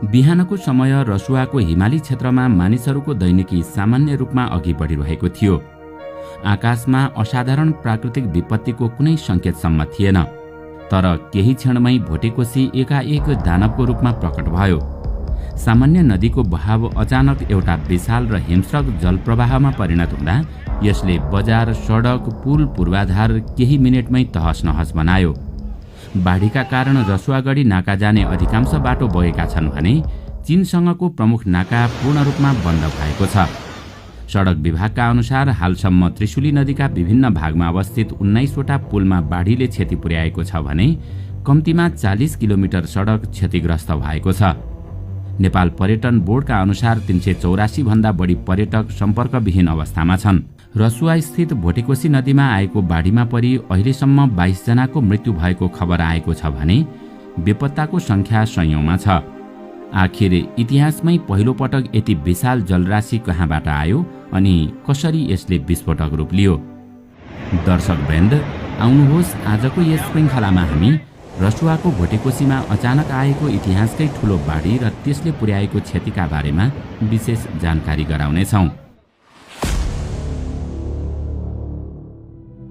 बिहानको समय रसुवाको हिमाली क्षेत्रमा मानिसहरूको दैनिकी सामान्य रूपमा अघि बढिरहेको थियो। आकाशमा असाधारण प्राकृतिक विपत्तिको कुनै सङ्केतसम्म थिएन, तर केही क्षणमै भोटेकोसी एकाएक दानवको रूपमा प्रकट भयो। सामान्य नदीको बहाव अचानक एउटा विशाल र हिंस्रक जलप्रवाहमा परिणत हुँदा यसले बजार, सडक, पुल, पूर्वाधार केही मिनेटमै तहस नहस बनायो। बाढीका कारण रसुवागढी नाका जाने अधिकांश बाटो बगेका छन् भने चीनसँगको प्रमुख नाका पूर्ण रूपमा बन्द भएको छ। सडक विभागका अनुसार हालसम्म त्रिशुली नदीका विभिन्न भागमा अवस्थित 19वटा पुलमा बाढीले क्षति पुर्याएको छ भने कम्तीमा 40 किलोमिटर सडक क्षतिग्रस्त भएको छ। नेपाल पर्यटन बोर्डका अनुसार 384 भन्दा बढी पर्यटक सम्पर्कविहीन अवस्थामा छन्। रसुवा स्थित भोटेकोसी नदीमा आएको बाढीमा परि अहिलेसम्म 22 जनाको मृत्यु भएको खबर आएको छ भने बेपत्ताको संख्या सयौंमा छ। आखिर इतिहासमै पहिलो पटक यति विशाल जलराशि कहाँबाट आयो अनि कसरी यसले विस्फोटक रूप लियो? दर्शकवृन्द, आउनुहोस् आजको यस श्रृङ्खलामा हामी रसुवाको भोटेकोसीमा अचानक आएको इतिहासकै ठूलो बाढी र त्यसले पुर्याएको क्षतिका बारेमा विशेष जानकारी गराउनेछौँ।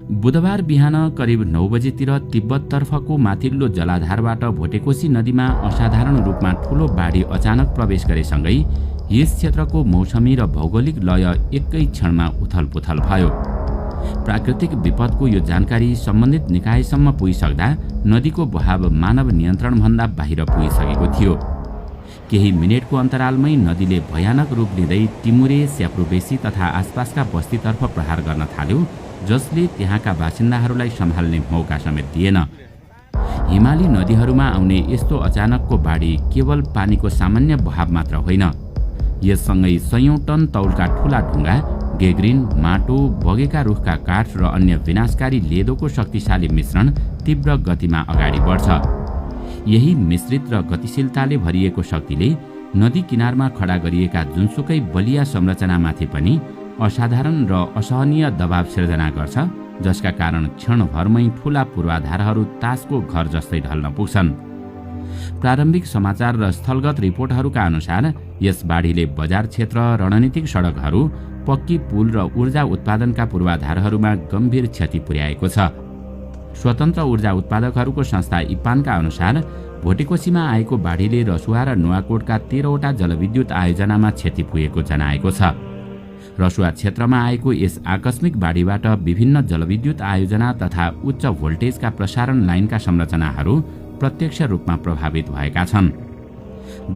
बुधबार बिहान करिब 9 बजेतिर तिब्बततर्फको माथिल्लो जलाधारबाट भोटेकोसी नदीमा असाधारण रूपमा ठूलो बाढी अचानक प्रवेश गरेसँगै यस क्षेत्रको मौसमी र भौगोलिक लय एकै क्षणमा उथलपुथल भयो। प्राकृतिक विपदको यो जानकारी सम्बन्धित निकायसम्म पुगिसक्दा नदीको बहाव मानव नियन्त्रणभन्दा बाहिर पुगिसकेको थियो। केही मिनेटको अन्तरालमै नदीले भयानक रूप लिँदै टिमुरे, स्याप्रोबेसी तथा आसपासका बस्तीतर्फ प्रहार गर्न थाल्यो, जसले त्यहाँका बासिन्दाहरूलाई सम्हाल्ने मौका समेत दिएन। हिमाली नदीहरूमा आउने यस्तो अचानकको बाढी केवल पानीको सामान्य बहाव मात्र होइन, यससँगै सयौं टन तौलका ठूला ढुङ्गा, गेग्रिन, माटो, बगेका रुखका काठ र अन्य विनाशकारी लेदोको शक्तिशाली मिश्रण तीव्र गतिमा अगाडि बढ्छ। यही मिश्रित र गतिशीलताले भरिएको शक्तिले नदी किनारमा खडा गरिएका जुनसुकै बलिया संरचनामाथि पनि असाधारण र असहनीय दबाव सिर्जना गर्छ, जसका कारण क्षणभरमै ठूला पूर्वाधारहरू तासको घर जस्तै ढल्न पुग्छन्। प्रारम्भिक समाचार र स्थलगत रिपोर्टहरूका अनुसार यस बाढीले बजार क्षेत्र, रणनीतिक सडकहरू, पक्की पुल र ऊर्जा उत्पादनका पूर्वाधारहरूमा गम्भीर क्षति पुर्याएको छ। स्वतन्त्र ऊर्जा उत्पादकहरूको संस्था इपानका अनुसार भोटेकोसीमा आएको बाढीले रसुवा र नुवाकोटका 13वटा जलविद्युत आयोजनामा क्षति पुगेको जनाएको छ। रसुवा क्षेत्रमा आएको यस आकस्मिक बाढीबाट विभिन्न जलविद्युत आयोजना तथा उच्च भोल्टेजका प्रसारण लाइनका संरचनाहरू प्रत्यक्ष रूपमा प्रभावित भएका छन्।